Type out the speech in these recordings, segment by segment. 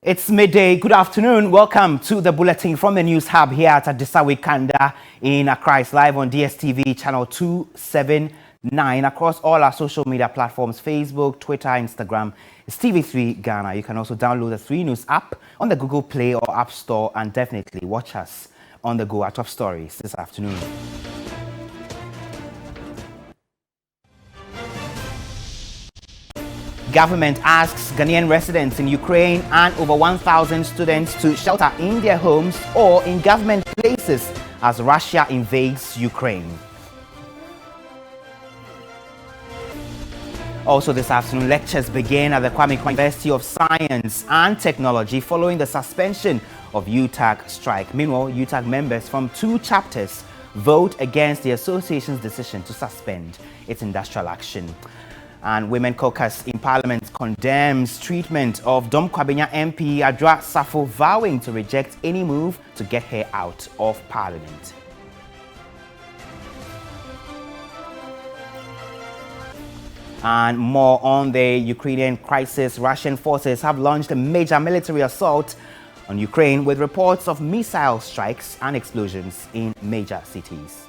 It's midday. Good afternoon. Welcome to the bulletin from the News Hub here at Adisawe Kanda in Accra. It's live on DSTV channel 279 across all our social media platforms: Facebook, Twitter, Instagram. It's TV3 Ghana. You can also download the 3 News app on the Google Play or App Store and definitely watch us on the go at Top Stories this afternoon. Government asks Ghanaian residents in Ukraine and over 1,000 students to shelter in their homes or in government places as Russia invades Ukraine. Also this afternoon, lectures begin at the Kwame Nkrumah University of Science and Technology following the suspension of UTAG strike. Meanwhile, UTAG members from 2 chapters vote against the association's decision to suspend its industrial action. And Women Caucus in Parliament condemns treatment of Dom Kwabenya MP Adra Safo, vowing to reject any move to get her out of Parliament. And more on the Ukrainian crisis. Russian forces have launched a major military assault on Ukraine with reports of missile strikes and explosions in major cities.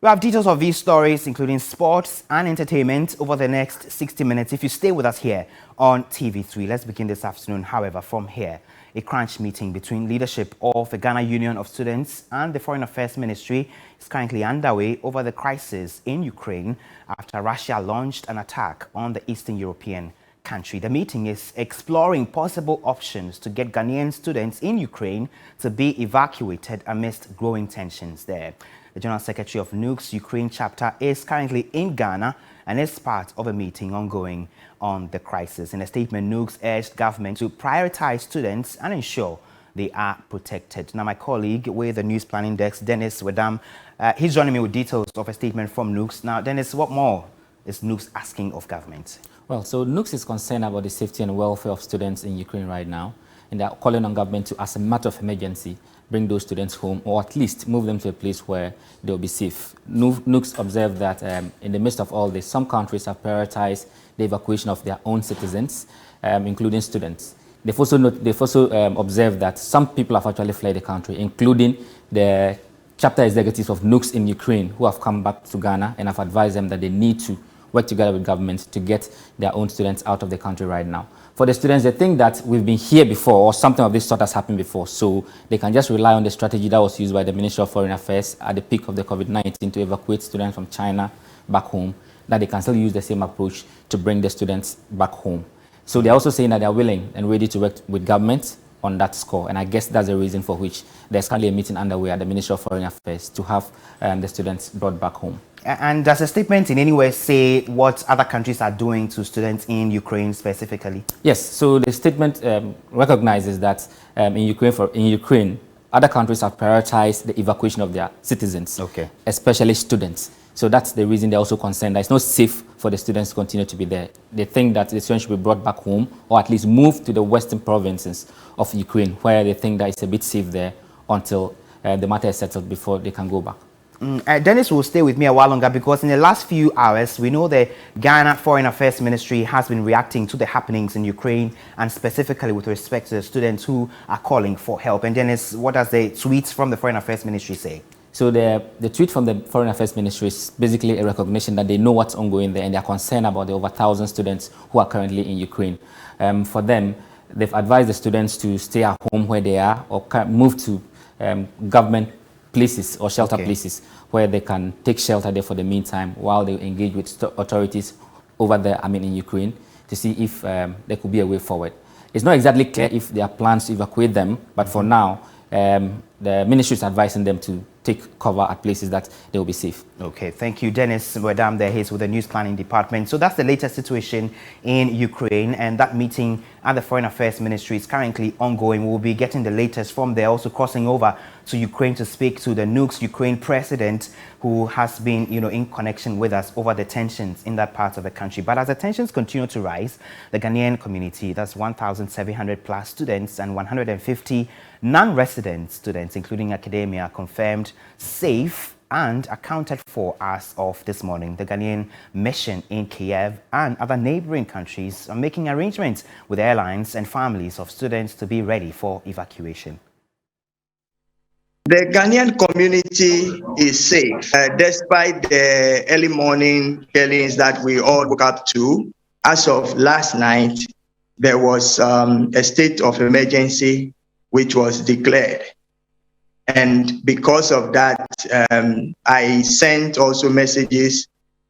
We have details of these stories, including sports and entertainment, over the next 60 minutes if you stay with us here on TV3. Let's begin this afternoon, however, from here. A crunch meeting between leadership of the Ghana Union of Students and the Foreign Affairs Ministry is currently underway over the crisis in Ukraine after Russia launched an attack on the Eastern European country. The meeting is exploring possible options to get Ghanaian students in Ukraine to be evacuated amidst growing tensions there. The General Secretary of Nukes Ukraine chapter is currently in Ghana and is part of a meeting ongoing on the crisis. In a statement, Nukes urged government to prioritize students and ensure they are protected. Now, my colleague with the News Planning Desk, Dennis Wedam, he's joining me with details of a statement from Nukes. Now, Dennis, what more is Nukes asking of government? Well, so Nukes is concerned about the safety and welfare of students in Ukraine right now, and they are calling on government to, as a matter of emergency, bring those students home, or at least move them to a place where they'll be safe. Nukes observed that in the midst of all this, some countries have prioritized the evacuation of their own citizens, including students. They've also observed that some people have actually fled the country, including the chapter executives of Nukes in Ukraine, who have come back to Ghana and have advised them that they need to work together with government to get their own students out of the country right now. For the students, they think that we've been here before or something of this sort has happened before, so they can just rely on the strategy that was used by the Ministry of Foreign Affairs at the peak of the COVID-19 to evacuate students from China back home, that they can still use the same approach to bring the students back home. So they're also saying that they're willing and ready to work with government on that score, and I guess that's the reason for which there's currently a meeting underway at the Ministry of Foreign Affairs to have the students brought back home. And does the statement in any way say what other countries are doing to students in Ukraine specifically? Yes, so the statement recognizes that in Ukraine, other countries have prioritized the evacuation of their citizens, especially students. So that's the reason they're also concerned that it's not safe for the students to continue to be there. They think that the students should be brought back home or at least moved to the western provinces of Ukraine, where they think that it's a bit safe there until the matter is settled before they can go back. Dennis will stay with me a while longer because in the last few hours, we know the Ghana Foreign Affairs Ministry has been reacting to the happenings in Ukraine and specifically with respect to the students who are calling for help. And Dennis, what does the tweet from the Foreign Affairs Ministry say? So the tweet from the Foreign Affairs Ministry is basically a recognition that they know what's ongoing there and they're concerned about the over 1,000 students who are currently in Ukraine. For them, they've advised the students to stay at home where they are or move to government places or shelter places where they can take shelter there for the meantime while they engage with authorities over there, in Ukraine, to see if there could be a way forward. It's not exactly clear if there are plans to evacuate them, but for now, the ministry is advising them to take cover at places that they will be safe. Okay, thank you. Dennis Wedam there, he's with the News Planning Department. So that's the latest situation in Ukraine, and that meeting at the Foreign Affairs Ministry is currently ongoing. We'll be getting the latest from there, also crossing over to Ukraine to speak to the Nukes Ukraine president, who has been, in connection with us over the tensions in that part of the country. But as the tensions continue to rise, the Ghanaian community, that's 1,700 plus students and 150 non-resident students, including academia, confirmed safe and accounted for as of this morning. The Ghanaian mission in Kiev and other neighboring countries are making arrangements with airlines and families of students to be ready for evacuation. The Ghanaian community is safe, despite the early morning killings that we all woke up to. As of last night, there was a state of emergency which was declared. And because of that, I sent also messages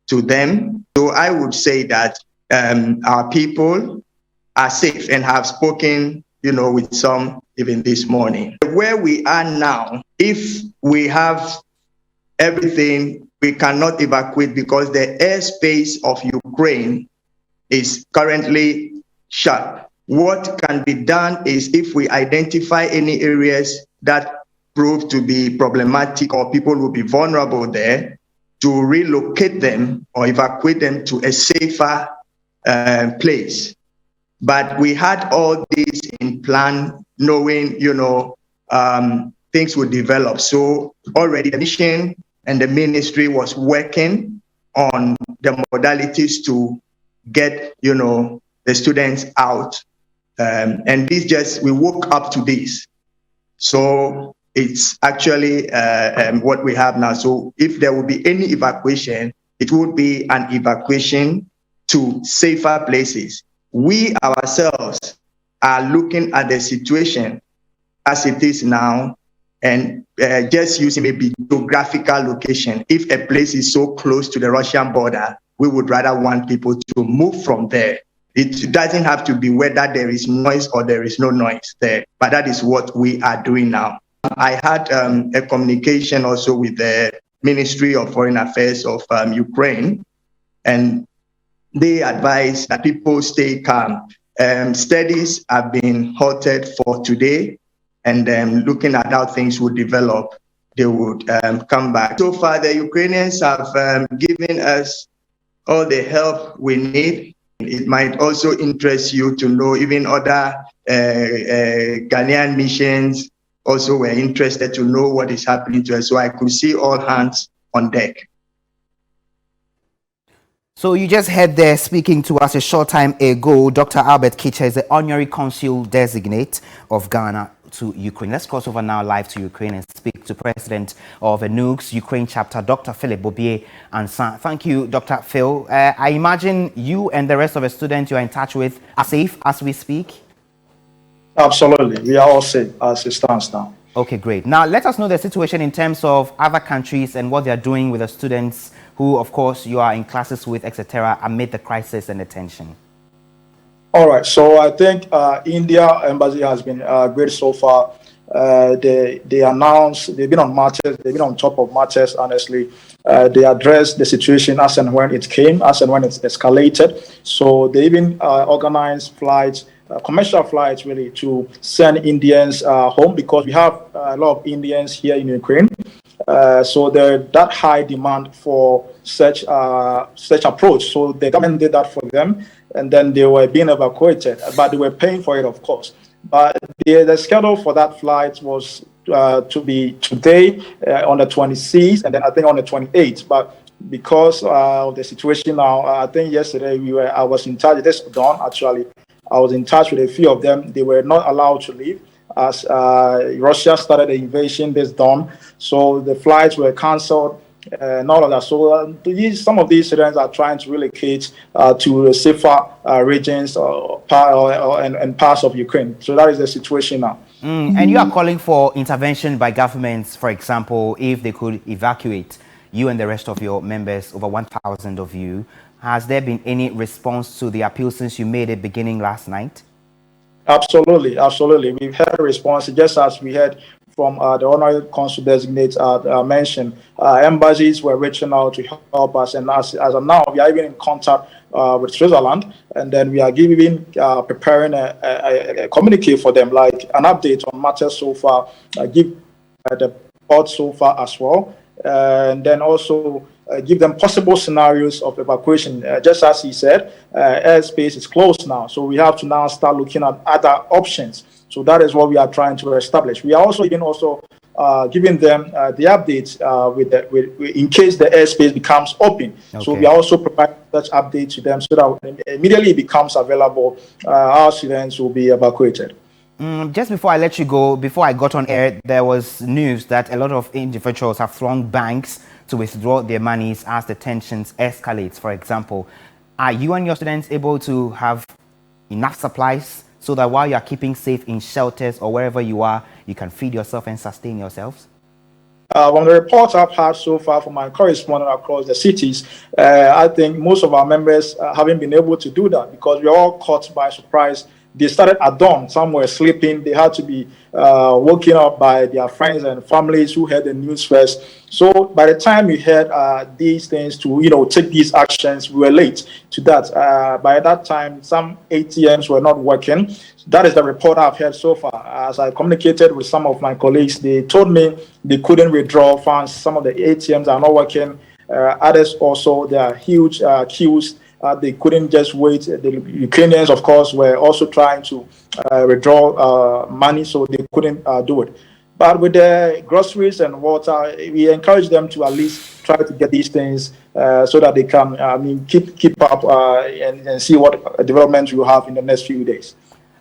to them. So I would say that our people are safe and have spoken, with some even this morning. Where we are now, if we have everything, we cannot evacuate because the airspace of Ukraine is currently shut. What can be done is if we identify any areas that prove to be problematic or people will be vulnerable there, to relocate them or evacuate them to a safer place. But we had all this in plan, knowing, things would develop. So already the mission and the ministry was working on the modalities to get, the students out. And we woke up to this. So it's actually what we have now. So if there will be any evacuation, it would be an evacuation to safer places. We ourselves are looking at the situation as it is now and just using maybe geographical location. If a place is so close to the Russian border, we would rather want people to move from there. It doesn't have to be whether there is noise or there is no noise there, but that is what we are doing now. I had a communication also with the Ministry of Foreign Affairs of Ukraine, and they advise that people stay calm. Studies have been halted for today, and looking at how things would develop, they would come back. So far, the Ukrainians have given us all the help we need. It might also interest you to know even other Ghanaian missions also were interested to know what is happening to us. So I could see all hands on deck. So you just heard there speaking to us a short time ago, Dr. Albert Kicha is the honorary consul designate of Ghana to Ukraine. Let's cross over now live to Ukraine and speak to President of the Nukes Ukraine chapter, Dr. Philip Bobbie. Thank you, Dr. Phil. I imagine you and the rest of the students you are in touch with are safe as we speak? Absolutely. We are all safe as it stands now. Okay, great. Now, let us know the situation in terms of other countries and what they are doing with the students who, of course, you are in classes with, etc., amid the crisis and the tension. All right. So I think India embassy has been great so far. They announced, they've been on matters, they've been on top of matters, honestly. They addressed the situation as and when it came, as and when it escalated. So they even organized flights, commercial flights really, to send Indians home, because we have a lot of Indians here in Ukraine. So there's that high demand for such approach. So the government did that for them, and then they were being evacuated, but they were paying for it, of course. But the schedule for that flight was to be today on the 26th, and then I think on the 28th. But because of the situation now, I think yesterday I was in touch. This dawn actually, I was in touch with a few of them. They were not allowed to leave as Russia started the invasion this dawn. So the flights were cancelled and all of that. So some of these students are trying to relocate to safer regions and parts of Ukraine. So that is the situation now. And you are calling for intervention by governments, for example, if they could evacuate you and the rest of your members, over 1,000 of you. Has there been any response to the appeal since you made it beginning last night? Absolutely, absolutely. We've had a response, just as we had from the honorary consul designate mentioned. Embassies were reaching out to help us, and as of now, we are even in contact with Switzerland, and then we are preparing a communique for them, like an update on matters so far, give the report so far as well, and then also give them possible scenarios of evacuation. Just as he said, airspace is closed now, so we have to now start looking at other options. So that is what we are trying to establish. We are also even giving them the updates in case the airspace becomes open. Okay. So we are also providing such updates to them so that immediately it becomes available, our students will be evacuated. Just before I let you go, before I got on air, there was news that a lot of individuals have thronged banks to withdraw their monies as the tensions escalate. For example, are you and your students able to have enough supplies so that while you are keeping safe in shelters or wherever you are, you can feed yourself and sustain yourselves? From the reports I've had so far from my correspondent across the cities, I think most of our members haven't been able to do that because we are all caught by surprise. They started at dawn. Some were sleeping. They had to be woken up by their friends and families who heard the news first. So by the time we heard these things to, take these actions, we were late to that. By that time, some ATMs were not working. That is the report I've heard so far. As I communicated with some of my colleagues, they told me they couldn't withdraw funds. Some of the ATMs are not working. Others also, there are huge queues. They couldn't just wait. The Ukrainians, of course, were also trying to withdraw money, so they couldn't do it. But with the groceries and water, we encourage them to at least try to get these things so that they can keep up and see what developments we will have in the next few days.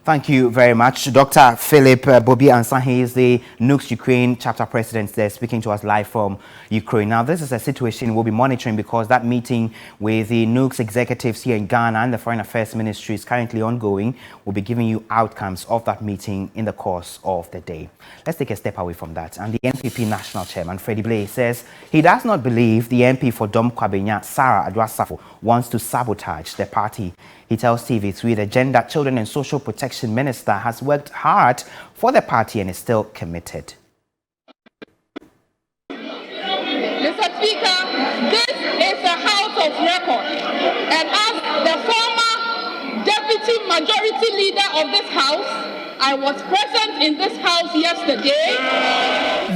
Thank you very much. Dr. Philip Bobbie He is the Nukes Ukraine chapter president there, speaking to us live from Ukraine. Now, this is a situation we'll be monitoring because that meeting with the Nukes executives here in Ghana and the Foreign Affairs Ministry is currently ongoing. We'll be giving you outcomes of that meeting in the course of the day. Let's take a step away from that. And the NPP National Chairman, Freddie Blay, says he does not believe the MP for Dom Kwabenya, Sarah Adwasafo, wants to sabotage the party. He tells TV3 the Gender, Children and Social Protection Minister has worked hard for the party and is still committed. Mr. Speaker, this is a house of record. And as the former deputy majority leader of this house, I was present in this house yesterday.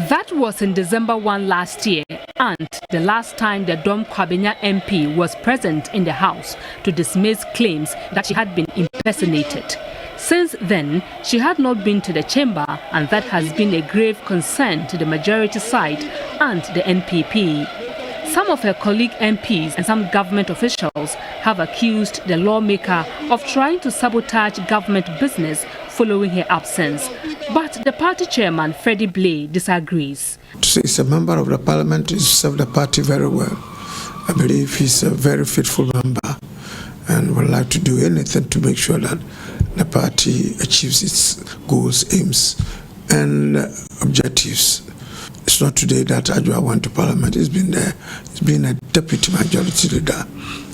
That was in December 1 last year, and the last time the Dom Kwabenya MP was present in the house to dismiss claims that she had been impersonated. Since then, she had not been to the chamber, and that has been a grave concern to the majority side and the NPP. Some of her colleague MPs and some government officials have accused the lawmaker of trying to sabotage government business following her absence. But the party chairman, Freddie Blay, disagrees. He's a member of the parliament, he served the party very well. I believe he's a very faithful member and would like to do anything to make sure that the party achieves its goals, aims, and objectives. It's not today that Adwa went to parliament. He's been there. He's been a deputy majority leader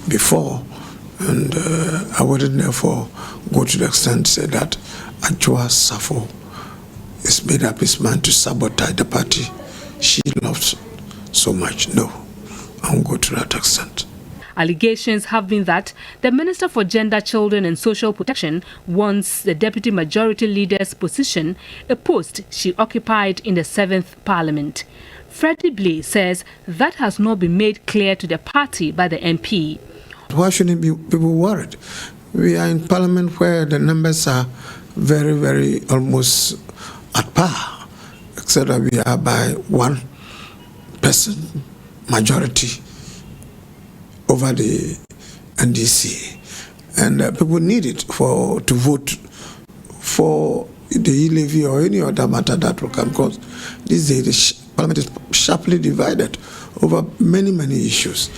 before. And I wouldn't therefore go to the extent to say that Adwa Safo is made up his mind to sabotage the party she loves so much. No, I won't go to that extent. Allegations have been that the Minister for Gender, Children and Social Protection wants the Deputy Majority Leader's position, a post she occupied in the 7th Parliament. Freddie Blay says that has not been made clear to the party by the MP. Why shouldn't people worried? We are in Parliament where the numbers are very, very almost at par, except that we are by one person majority over the NDC, and people need it to vote for the e-levy or any other matter that will come, because these days the parliament is sharply divided over many, many issues,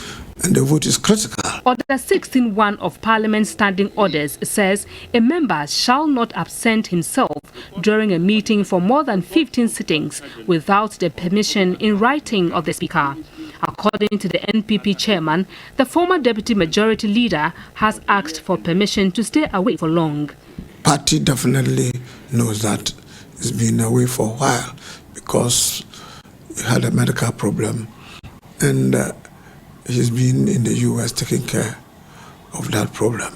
and the vote is critical. Order 16.1 of Parliament's standing orders says a member shall not absent himself during a meeting for more than 15 sittings without the permission in writing of the Speaker. According to the NPP chairman, the former deputy majority leader has asked for permission to stay away for long. Party definitely knows that he's been away for a while because he had a medical problem, and he's been in the US taking care of that problem.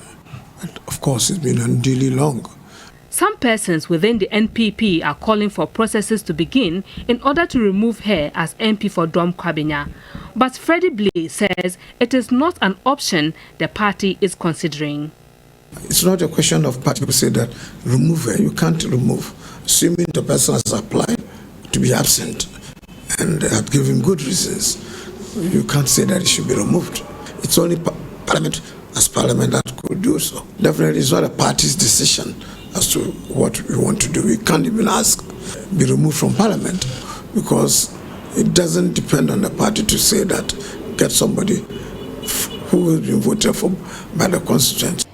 But of course, it's been unduly long. Some persons within the NPP are calling for processes to begin in order to remove her as MP for Dom Kwabenya. But Freddie Blay says it is not an option the party is considering. It's not a question of party people say that remove her. You can't remove. Assuming the person has applied to to be absent and have given good reasons, you can't say that it should be removed. It's only Parliament that could do so. Definitely it's not a party's decision as to what we want to do. We can't even ask be removed from Parliament because it doesn't depend on the party to say that get somebody who has been voted for by the constituents.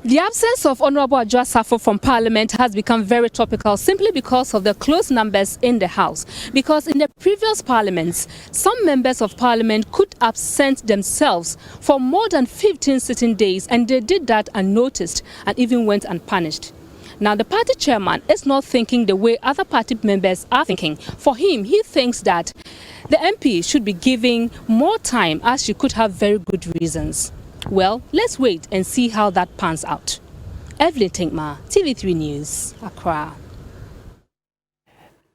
The absence of Honorable Adwoa Safo from Parliament has become very topical simply because of the close numbers in the House. Because in the previous parliaments, some members of Parliament could absent themselves for more than 15 sitting days, and they did that unnoticed and even went unpunished. Now, the party chairman is not thinking the way other party members are thinking. For him, he thinks that the MP should be giving more time as she could have very good reasons. Well, let's wait and see how that pans out. Evelyn Tinkma, TV3 News, Accra.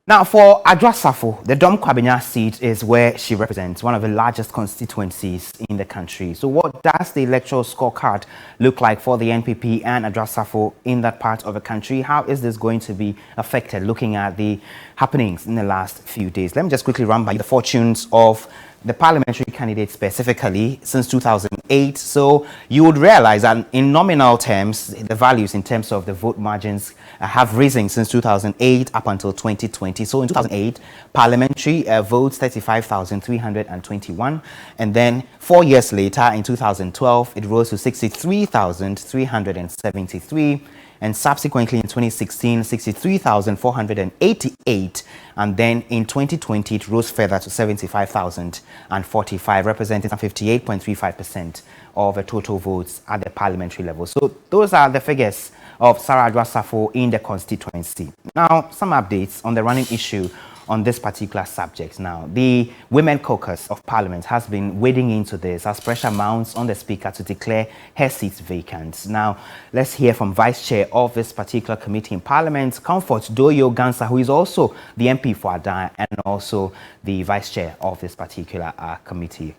Now, for Adwoa Safo, the Dom Kwabena seat is where she represents one of the largest constituencies in the country. So what does the electoral scorecard look like for the NPP and Adwoa Safo in that part of the country? How is this going to be affected looking at the happenings in the last few days? Let me just quickly run by the fortunes of the parliamentary candidates specifically since 2008. So you would realize that in nominal terms, the values in terms of the vote margins have risen since 2008 up until 2020. So in 2008, parliamentary votes 35,321. And then 4 years later, in 2012, it rose to 63,373. And subsequently in 2016, 63,488. And then in 2020, it rose further to 75,045, representing 58.35% of the total votes at the parliamentary level. So those are the figures of Sarah Adwoa Safo in the constituency. Now, some updates on the running issue on this particular subject. Now, the Women Caucus of Parliament has been wading into this as pressure mounts on the Speaker to declare her seats vacant. Now, let's hear from Vice Chair of this particular committee in Parliament, Comfort Doyo Gansa, who is also the MP for Adan and also the Vice Chair of this particular committee.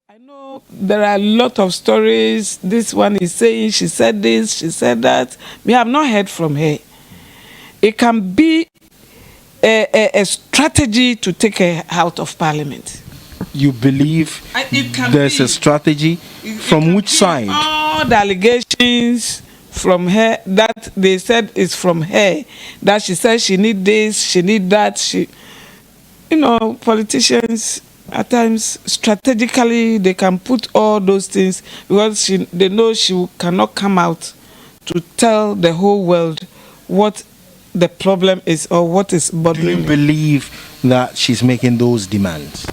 I know there are a lot of stories. This one is saying she said this, she said that. We have not heard from her. It can be a strategy to take her out of Parliament. You believe there's a strategy? From which side? All the allegations from her that they said is from her, that she said she need this, she need that. Politicians at times strategically they can put all those things because they know she cannot come out to tell the whole world what the problem is or what is bothering. Do you believe that she's making those demands?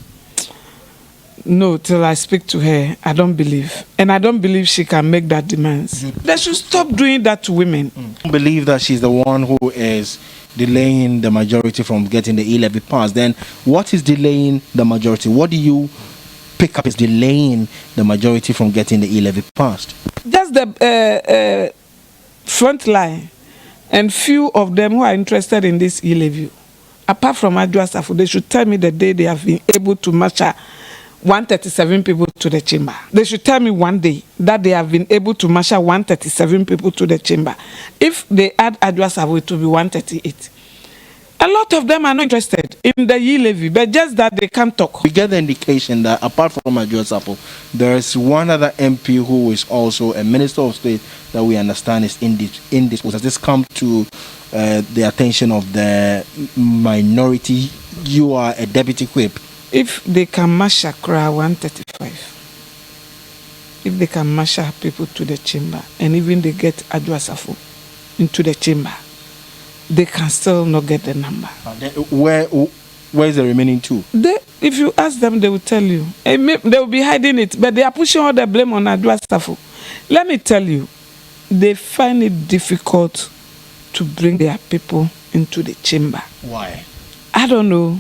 No, till I speak to her, I don't believe. And I don't believe she can make that demands. They should stop doing that to women. I believe that she's the one who is delaying the majority from getting the E-levy passed. Then what is delaying the majority? What do you pick up is delaying the majority from getting the E-levy passed? Just the front line. And few of them who are interested in this E-levy, apart from Adwoa Safo, they should tell me the day they have been able to marshal 137 people to the chamber. They should tell me one day that they have been able to marshal 137 people to the chamber. If they add Adwoa Safo, it will be 138. A lot of them are not interested in the E-levy, but just that they can't talk. We get the indication that apart from Adwoa Safo, there is one other MP who is also a Minister of State that we understand is in this. Has this come to the attention of the minority? You are a deputy whip. If they can marshal 135, if they can marshal people to the chamber, and even they get Adwoa Safo into the chamber, they can still not get the number. Where is the remaining two? If you ask them, they will tell you. They will be hiding it, but they are pushing all the blame on Adwoa Safo. Let me tell you, they find it difficult to bring their people into the chamber. Why? I don't know.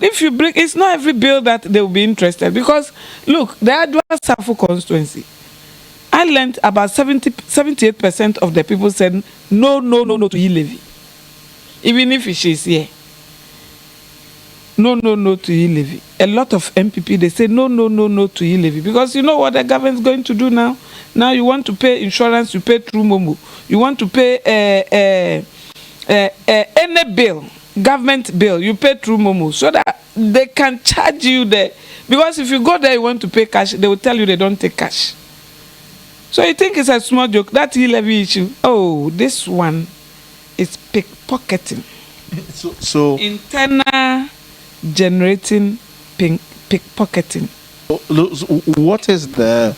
If you bring, it's not every bill that they will be interested. Because, look, the Adwoa Safo constituency, I learned about 78% of the people said no to E-levy. Even if she is here. No to E-levy. A lot of MPP, they say no to E-levy. Because you know what the government is going to do now? Now you want to pay insurance, you pay through Momo. You want to pay any bill government bill, you pay through Momo, so that they can charge you there. Because if you go there, you want to pay cash, they will tell you they don't take cash. So you think it's a small joke, that e-levy issue. Oh, this one is pickpocketing. So internal generating pickpocketing. What is the...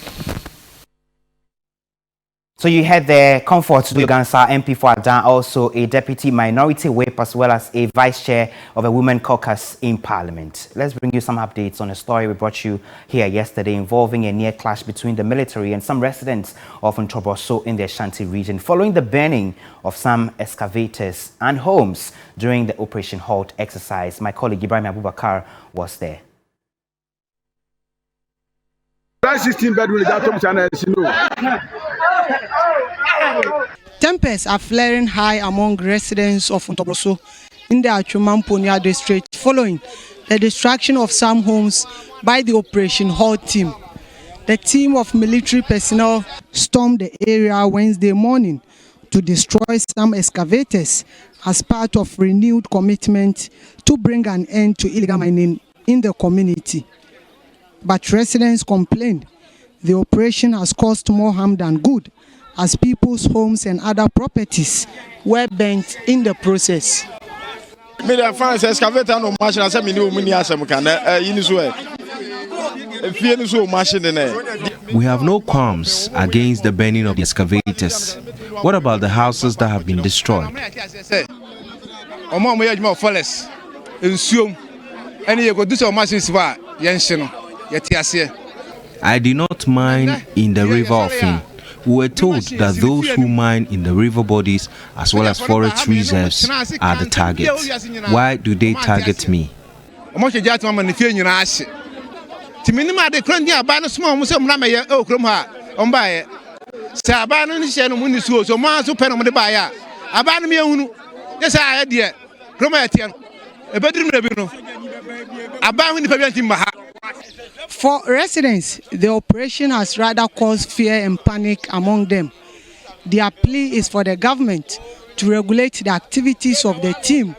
So you had the Comfort Gansa MP for Adan, also a deputy minority whip as well as a vice chair of a women caucus in parliament. Let's bring you some updates on a story we brought you here yesterday involving a near clash between the military and some residents of Ntobroso in the Ashanti region following the burning of some excavators and homes during the Operation Halt exercise. My colleague Ibrahim Abubakar was there. 16 bedroom Tempests are flaring high among residents of Ntobroso in the Achumamponia district following the destruction of some homes by the Operation Halt team. The team of military personnel stormed the area Wednesday morning to destroy some excavators as part of renewed commitment to bring an end to illegal mining in the community. But residents complained the operation has caused more harm than good, as people's homes and other properties were burnt in the process. We have no qualms against the burning of the excavators. What about the houses that have been destroyed? I do not mine in the river often. We were told that those who mine in the river bodies as well as forest reserves are the target. Why do they target me? For residents, the operation has rather caused fear and panic among them. Their plea is for the government to regulate the activities of the team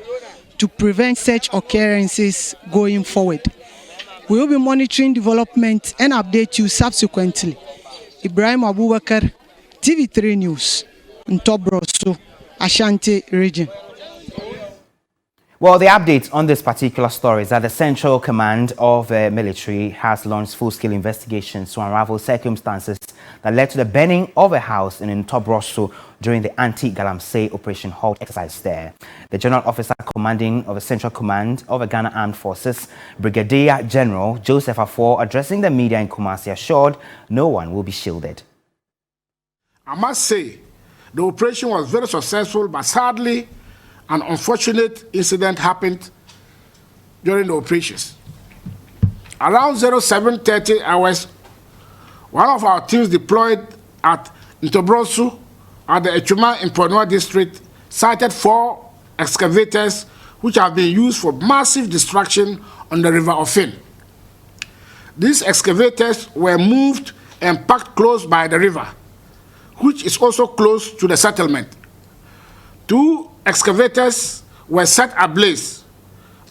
to prevent such occurrences going forward. We will be monitoring development and update you subsequently. Ibrahim Abubakar, TV3 News, Ntobroso, Ashanti region. Well, the update on this particular story is that the Central Command of the military has launched full-scale investigations to unravel circumstances that led to the burning of a house in Ntobroso during the anti-Galamsey Operation Halt exercise there. The General Officer Commanding of the Central Command of the Ghana Armed Forces, Brigadier General Joseph Afor, addressing the media in Kumasi, assured no one will be shielded. I must say, the operation was very successful, but sadly, an unfortunate incident happened during the operations. Around 07:30 hours, one of our teams deployed at Ntobroso at the Echuma in Ponua district sighted 4 excavators which have been used for massive destruction on the River Ofin. These excavators were moved and parked close by the river, which is also close to the settlement. 2 excavators were set ablaze,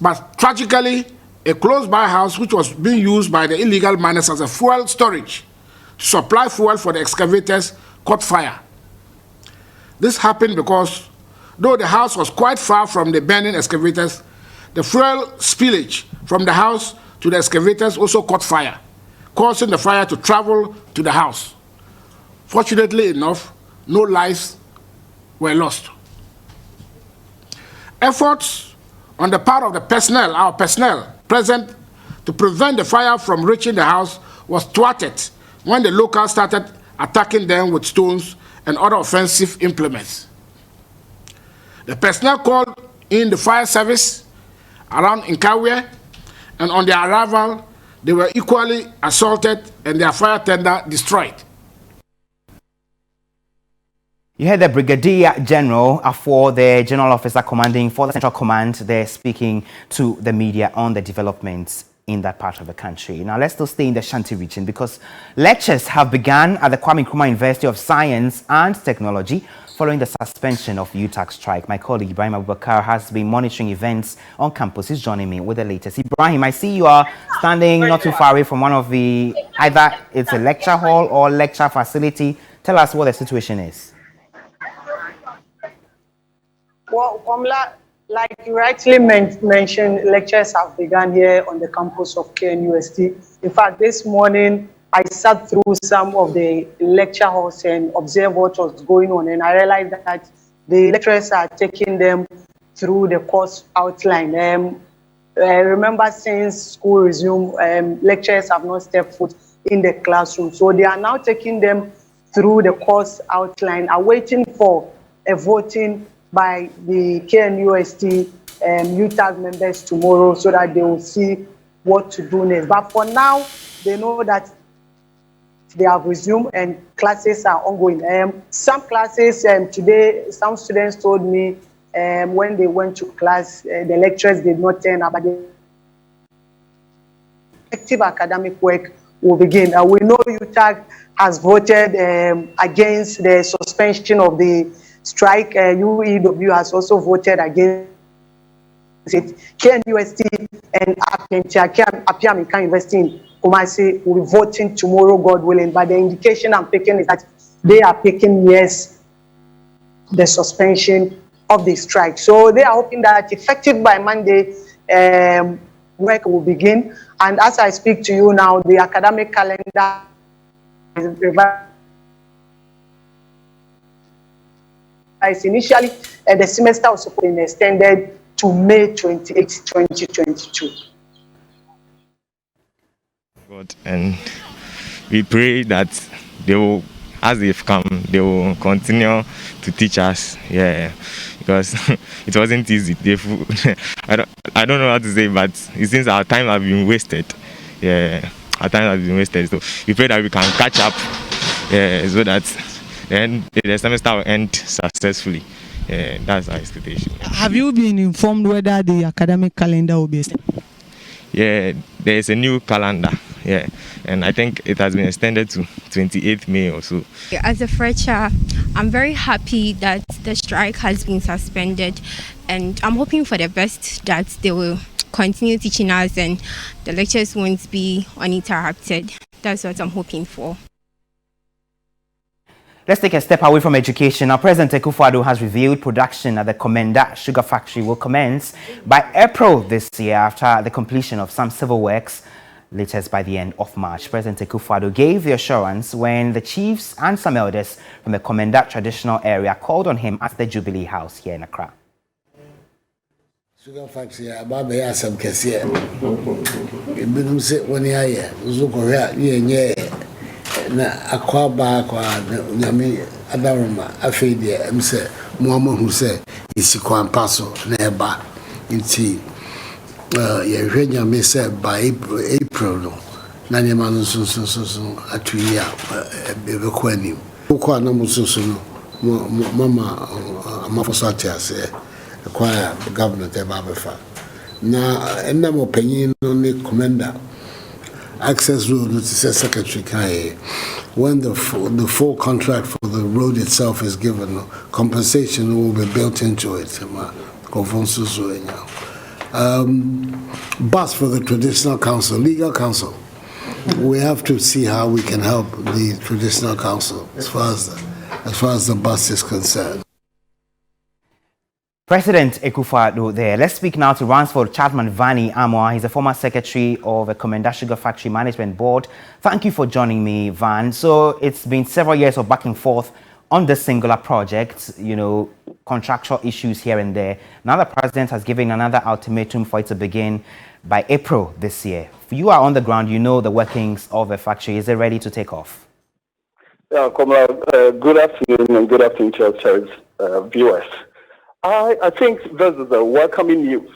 but tragically, a close-by house which was being used by the illegal miners as a fuel storage to supply fuel for the excavators caught fire. This happened because, though the house was quite far from the burning excavators, the fuel spillage from the house to the excavators also caught fire, causing the fire to travel to the house. Fortunately enough, no lives were lost. Efforts on the part of the personnel, our personnel present to prevent the fire from reaching the house was thwarted when the locals started attacking them with stones and other offensive implements. The personnel called in the fire service around Nkawe, and on their arrival, they were equally assaulted and their fire tender destroyed. You heard the Brigadier General Afor, the General Officer Commanding for the Central Command, there speaking to the media on the developments in that part of the country. Now let's still stay in the Ashanti region because lectures have begun at the Kwame Nkrumah University of Science and Technology following the suspension of UTAG strike. My colleague Ibrahim Abubakar has been monitoring events on campus. He's joining me with the latest. Ibrahim, I see you are standing not too far away from one of the, either it's a lecture hall or lecture facility. Tell us what the situation is. Well, like you rightly mentioned, lectures have begun here on the campus of KNUST. In fact, this morning, I sat through some of the lecture halls and observed what was going on, and I realized that the lecturers are taking them through the course outline. Remember, since school resumed, lecturers have not stepped foot in the classroom, so they are now taking them through the course outline, awaiting for a voting by the KNUST UTAG members tomorrow so that they will see what to do next. But for now, they know that they have resumed and classes are ongoing. Some classes today, some students told me when they went to class, the lecturers did not turn up, but the effective academic work will begin. We know UTAG has voted against the suspension of the strike. UEW has also voted against it. KNUST and Apiamika University in Kumasi will be voting tomorrow, God willing. But the indication I'm picking is that they are picking yes, the suspension of the strike. So they are hoping that effective by Monday, work will begin. And as I speak to you now, the academic calendar is revised. Initially, the semester was supposed to be extended to May 28, 2022. God, and we pray that they will, as they've come, they will continue to teach us. Yeah, because it wasn't easy. I don't know how to say, but it seems our time has been wasted. Yeah, our time has been wasted. So we pray that we can catch up. Yeah, so that. And the semester will end successfully. That's our expectation. Have you been informed whether the academic calendar will be extended? Yeah, there is a new calendar. Yeah, and I think it has been extended to 28th May or so. As a fresher, I'm very happy that the strike has been suspended, and I'm hoping for the best that they will continue teaching us and the lectures won't be uninterrupted. That's what I'm hoping for. Let's take a step away from education. Now, President Kufuor has revealed production at the Komenda Sugar Factory will commence by April this year after the completion of some civil works, latest by the end of March. President Kufuor gave the assurance when the chiefs and some elders from the Komenda traditional area called on him at the Jubilee House here in Accra. Sugar Factory, about the Assam Cassia. It been said 1 year, Zuko, na akwaba kwa nyame adaroma afedia emse muamma hu se isikwan paso na eba nti ye hwe nyame se by April no na nyama no so atuya ebekọ anim ko na mususu no mama amafoso atiase kwa governor te babefa na enna opanyin no ne commander access road to secretary kai when the full contract for the road itself is given, compensation will be built into it. But for the traditional council, legal council, we have to see how we can help the traditional council as far as the bus is concerned. President Kufuor there. Let's speak now to Ransford Chapman Vani Armah. He's a former secretary of the Komenda Sugar Factory Management Board. Thank you for joining me, Van. So it's been several years of back and forth on this singular project, contractual issues here and there. Now the president has given another ultimatum for it to begin by April this year. You are on the ground, you know the workings of the factory. Is it ready to take off? Yeah, good afternoon and good afternoon to our viewers. I think this is a welcoming news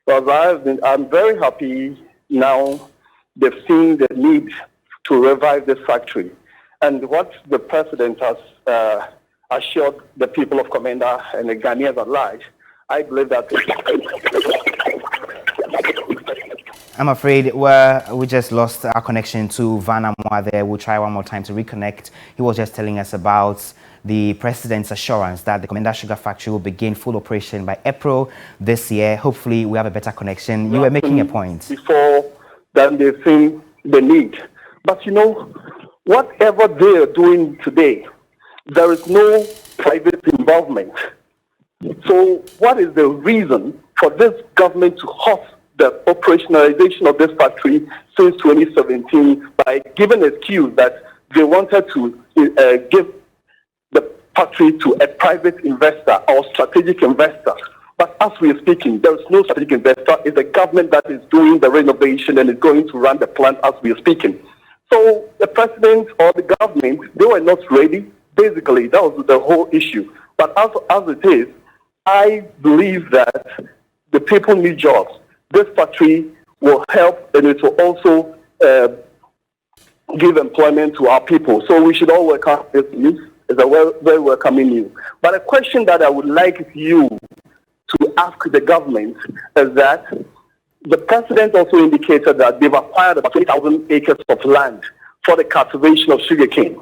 because I'm very happy now they've seen the need to revive this factory. And what the president has assured the people of Komenda and the Ghanaians at large, I believe that I'm afraid we just lost our connection to Van Armah there. We'll try one more time to reconnect. He was just telling us about the president's assurance that the Commander Sugar Factory will begin full operation by April this year. Hopefully, we have a better connection. You were making a point. Before than they think they need. But you know, whatever they are doing today, there is no private involvement. So what is the reason for this government to halt the operationalization of this factory since 2017 by giving an excuse that they wanted to give the factory to a private investor or strategic investor? But as we are speaking, there is no strategic investor. It's the government that is doing the renovation and is going to run the plant as we are speaking. So the president or the government, they were not ready. Basically, that was the whole issue. But as it is, I believe that the people need jobs. This factory will help, and it will also give employment to our people. So we should all welcome this news. It's a very welcoming news. But a question that I would like you to ask the government is that the president also indicated that they've acquired about 20,000 acres of land for the cultivation of sugarcane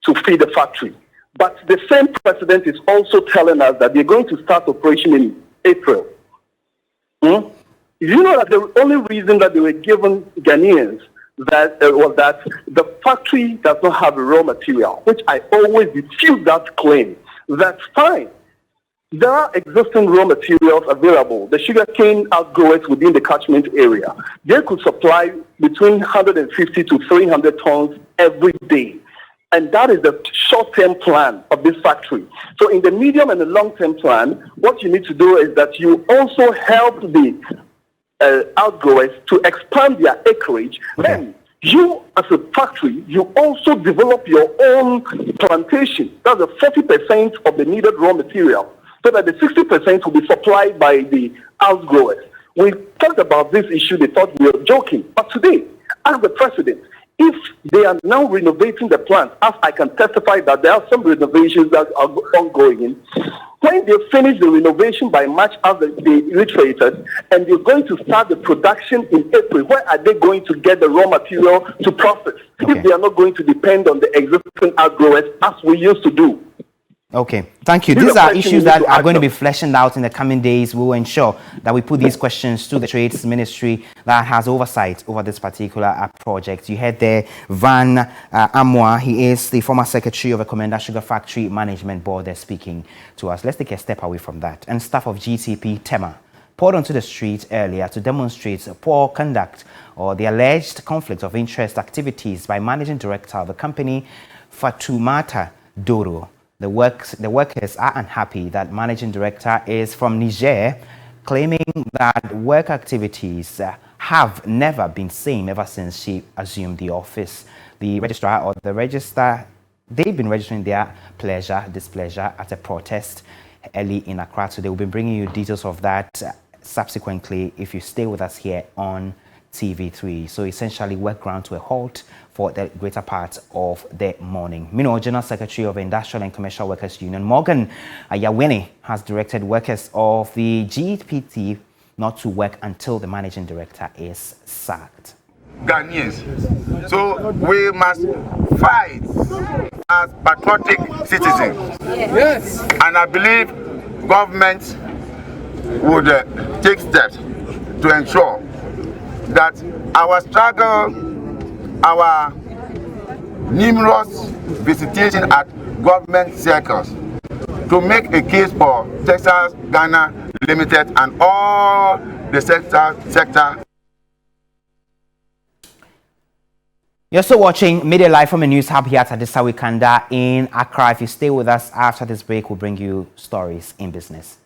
to feed the factory. But the same president is also telling us that they're going to start operation in April. You know that the only reason that they were given Ghanaians that was that the factory does not have raw material, which I always refuse that claim. That's fine. There are existing raw materials available. The sugarcane outgrowers within the catchment area, they could supply between 150 to 300 tons every day. And that is the short-term plan of this factory. So in the medium and the long-term plan, what you need to do is that you also help the outgrowers to expand their acreage. Then you, as a factory, you also develop your own plantation. That's the 40% of the needed raw material, so that the 60% will be supplied by the outgrowers. We talked about this issue, they thought we were joking. But today, as the president, if they are now renovating the plant, as I can testify that there are some renovations that are ongoing, when they finish the renovation by March, as they reiterated, and they're going to start the production in April, where are they going to get the raw material to process if they are not going to depend on the existing outgrowers as we used to do? Okay, thank you. These are issues that are going to be fleshing out in the coming days. We will ensure that we put these questions to the Trades Ministry that has oversight over this particular project. You heard there Van Armah. He is the former secretary of the Commander Sugar Factory Management Board. They're speaking to us. Let's take a step away from that. And staff of GTP Tema poured onto the street earlier to demonstrate poor conduct or the alleged conflict of interest activities by managing director of the company, Fatoumata Doro. The workers are unhappy that managing director is from Niger, claiming that work activities have never been same ever since she assumed the office. The registrar or the register, they've been registering their displeasure at a protest early in Accra. So they will be bringing you details of that subsequently if you stay with us here on TV3. So essentially work ground to a halt for the greater part of the morning. Meanwhile, General Secretary of Industrial and Commercial Workers Union, Morgan Ayawene, has directed workers of the GPT not to work until the managing director is sacked. Ghanaians. So we must fight as patriotic citizens. Yes. And I believe government would take steps to ensure that our struggle, our numerous visitation at government circles to make a case for Texas Ghana Limited and all the sector. You're still watching Media Live from the News Hub here at Adisa Wikanda in Accra. If you stay with us after this break, we'll bring you stories in business.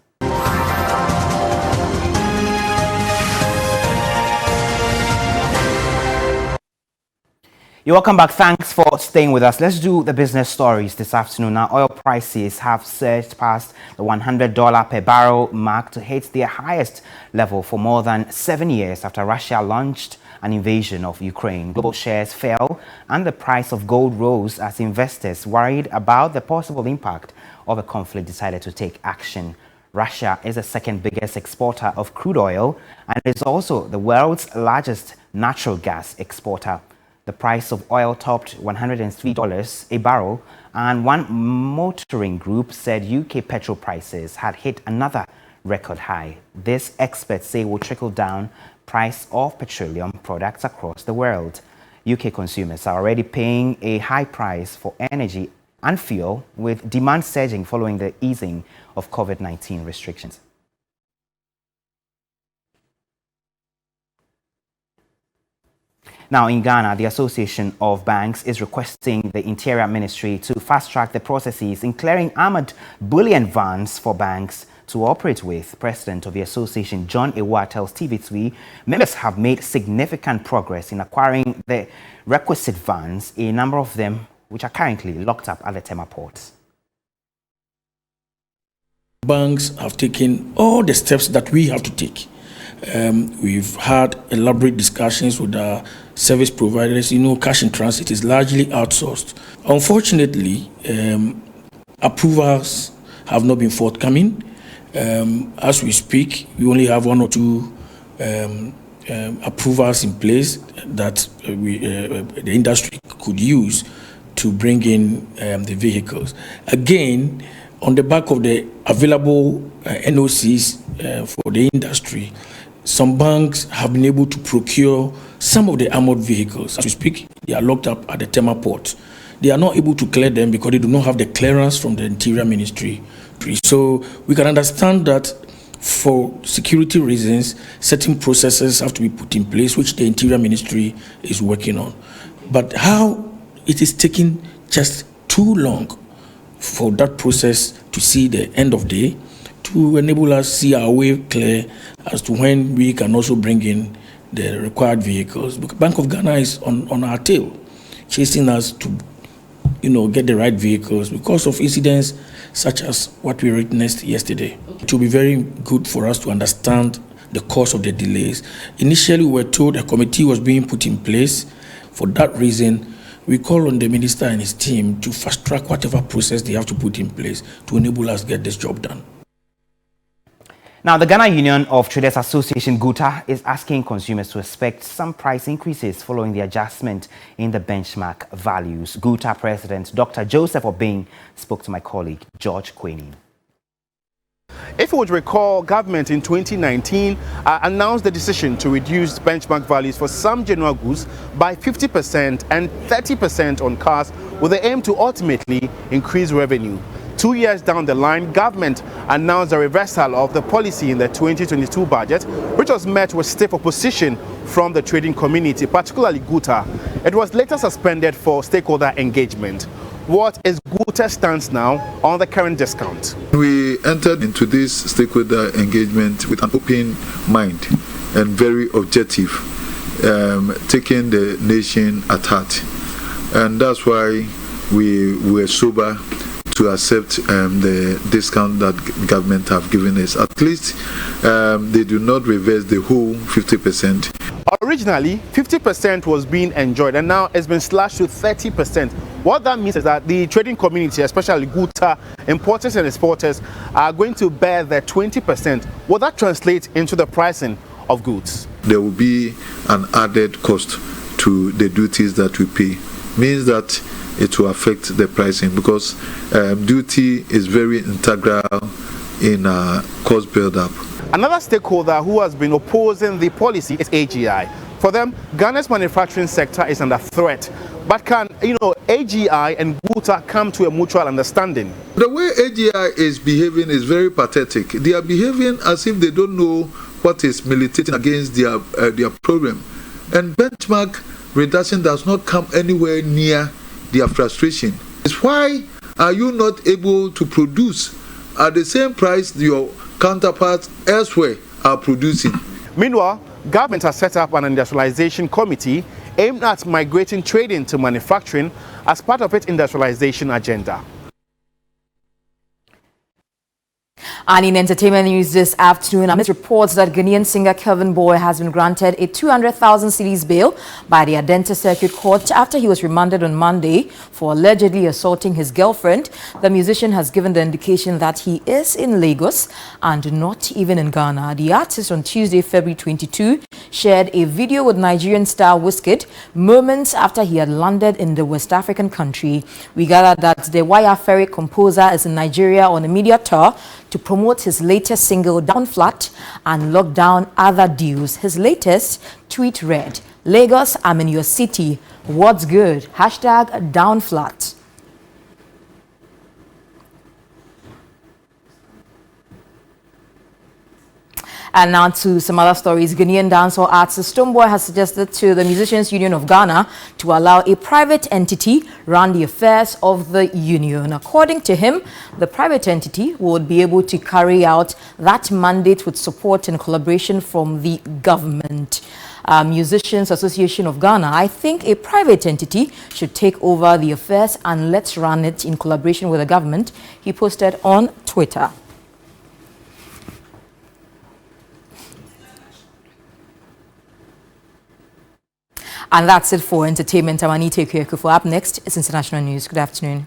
You're welcome back. Thanks for staying with us. Let's do the business stories this afternoon. Now, oil prices have surged past the $100 per barrel mark to hit their highest level for more than 7 years after Russia launched an invasion of Ukraine. Global shares fell and the price of gold rose as investors worried about the possible impact of the conflict decided to take action. Russia is the second biggest exporter of crude oil and is also the world's largest natural gas exporter. The price of oil topped $103 a barrel, and one motoring group said UK petrol prices had hit another record high. This, experts say, will trickle down price of petroleum products across the world. UK consumers are already paying a high price for energy and fuel, with demand surging following the easing of COVID-19 restrictions. Now, in Ghana, the Association of Banks is requesting the Interior Ministry to fast-track the processes in clearing armored bullion vans for banks to operate with. President of the association, John Ewa, tells TV3 members have made significant progress in acquiring the requisite vans, a number of them which are currently locked up at the Tema port. Banks have taken all the steps that we have to take. We've had elaborate discussions with our service providers. You know, cash in transit is largely outsourced. Unfortunately, approvals have not been forthcoming. As we speak, we only have one or two approvals in place that the industry could use to bring in the vehicles. Again, on the back of the available NOCs for the industry, some banks have been able to procure some of the armored vehicles. As we speak, they are locked up at the Tema port. They are not able to clear them because they do not have the clearance from the Interior Ministry. So we can understand that for security reasons, certain processes have to be put in place, which the Interior Ministry is working on. But how it is taking just too long for that process to see the end of day, to enable us see our way clear as to when we can also bring in the required vehicles. Because Bank of Ghana is on our tail, chasing us to, get the right vehicles because of incidents such as what we witnessed yesterday. It will be very good for us to understand the cause of the delays. Initially, we were told a committee was being put in place. For that reason, we call on the minister and his team to fast-track whatever process they have to put in place to enable us to get this job done. Now, the Ghana Union of Traders Association, GUTA, is asking consumers to expect some price increases following the adjustment in the benchmark values. GUTA President Dr. Joseph Obeng spoke to my colleague, George Queenie. If you would recall, government in 2019 announced the decision to reduce benchmark values for some general goods by 50% and 30% on cars, with the aim to ultimately increase revenue. 2 years down the line, government announced a reversal of the policy in the 2022 budget, which was met with stiff opposition from the trading community, particularly GUTA. It was later suspended for stakeholder engagement. What is GUTA's stance now on the current discount? We entered into this stakeholder engagement with an open mind and very objective, taking the nation at heart. And that's why we were sober to accept the discount that government have given us. At least they do not reverse the whole 50%. Originally, 50% was being enjoyed, and now it's been slashed to 30%. What that means is that the trading community, especially GUTA, importers and exporters, are going to bear the 20%. Will that translate into the pricing of goods? There will be an added cost to the duties that we pay. Means that it will affect the pricing because duty is very integral in cost build-up. Another stakeholder who has been opposing the policy is AGI. For them, Ghana's manufacturing sector is under threat. But can, AGI and GUTA come to a mutual understanding? The way AGI is behaving is very pathetic. They are behaving as if they don't know what is militating against their program. And benchmark reduction does not come anywhere near their frustration. It's why are you not able to produce at the same price your counterparts elsewhere are producing? Meanwhile, government has set up an industrialization committee aimed at migrating trading to manufacturing as part of its industrialization agenda. And in entertainment news this afternoon, amidst reports that Ghanaian singer Kelvin Boy has been granted a 200,000 cedis bail by the Adenta Circuit Court after he was remanded on Monday for allegedly assaulting his girlfriend, the musician has given the indication that he is in Lagos and not even in Ghana. The artist on Tuesday, February 22, shared a video with Nigerian star Wizkid moments after he had landed in the West African country. We gathered that the Wayaferic composer is in Nigeria on a media tour to promote his latest single Down Flat and lock down other deals. His latest tweet read, "Lagos, I'm in your city. What's good? Hashtag Down Flat." And now to some other stories. Ghanaian dancehall artist Stonebwoy has suggested to the Musicians Union of Ghana to allow a private entity run the affairs of the union. According to him, the private entity would be able to carry out that mandate with support and collaboration from the government. Musicians Association of Ghana, I think a private entity should take over the affairs and let's run it in collaboration with the government, he posted on Twitter. And that's it for entertainment. I'm Anita Kufuor. Up next, it's international news. Good afternoon.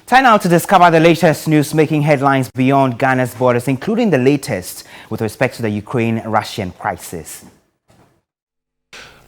Time now to discover the latest news making headlines beyond Ghana's borders, including the latest with respect to the Ukraine-Russian crisis.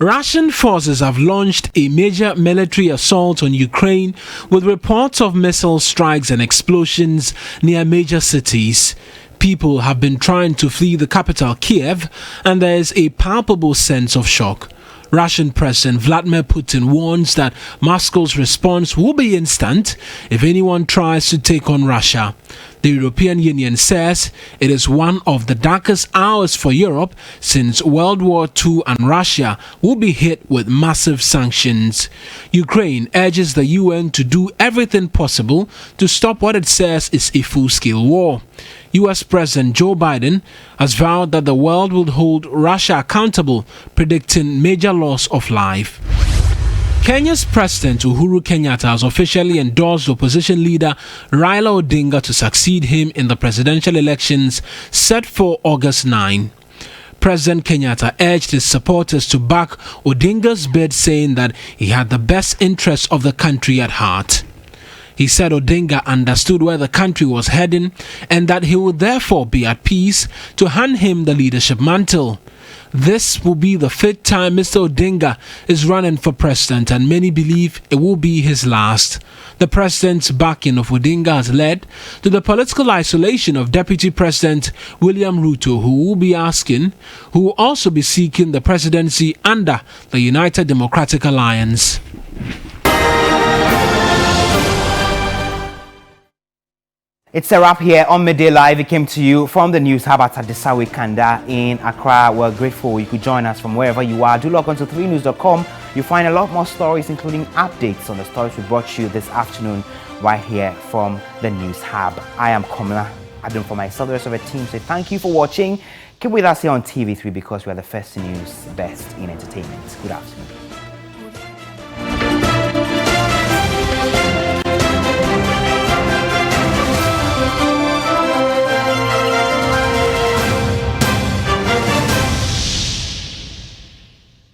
Russian forces have launched a major military assault on Ukraine with reports of missile strikes and explosions near major cities. People have been trying to flee the capital, Kiev, and there is a palpable sense of shock. Russian President Vladimir Putin warns that Moscow's response will be instant if anyone tries to take on Russia. The European Union says it is one of the darkest hours for Europe since World War II and Russia will be hit with massive sanctions. Ukraine urges the UN to do everything possible to stop what it says is a full-scale war. US President Joe Biden has vowed that the world will hold Russia accountable, predicting major loss of life. Kenya's President Uhuru Kenyatta has officially endorsed opposition leader Raila Odinga to succeed him in the presidential elections set for August 9. President Kenyatta urged his supporters to back Odinga's bid, saying that he had the best interests of the country at heart. He said Odinga understood where the country was heading and that he would therefore be at peace to hand him the leadership mantle. This will be the fifth time Mr. Odinga is running for president, and many believe it will be his last. The president's backing of Odinga has led to the political isolation of Deputy President William Ruto, who will also be seeking the presidency under the United Democratic Alliance. It's a wrap here on Midday Live. It came to you from the news hub at Adesawe Kanda in Accra. We're grateful you could join us from wherever you are. Do log on to 3news.com. You'll find a lot more stories, including updates on the stories we brought you this afternoon right here from the news hub. I am Komla Adum for myself. The rest of the team say thank you for watching. Keep with us here on TV3 because we are the first news, best in entertainment. Good afternoon.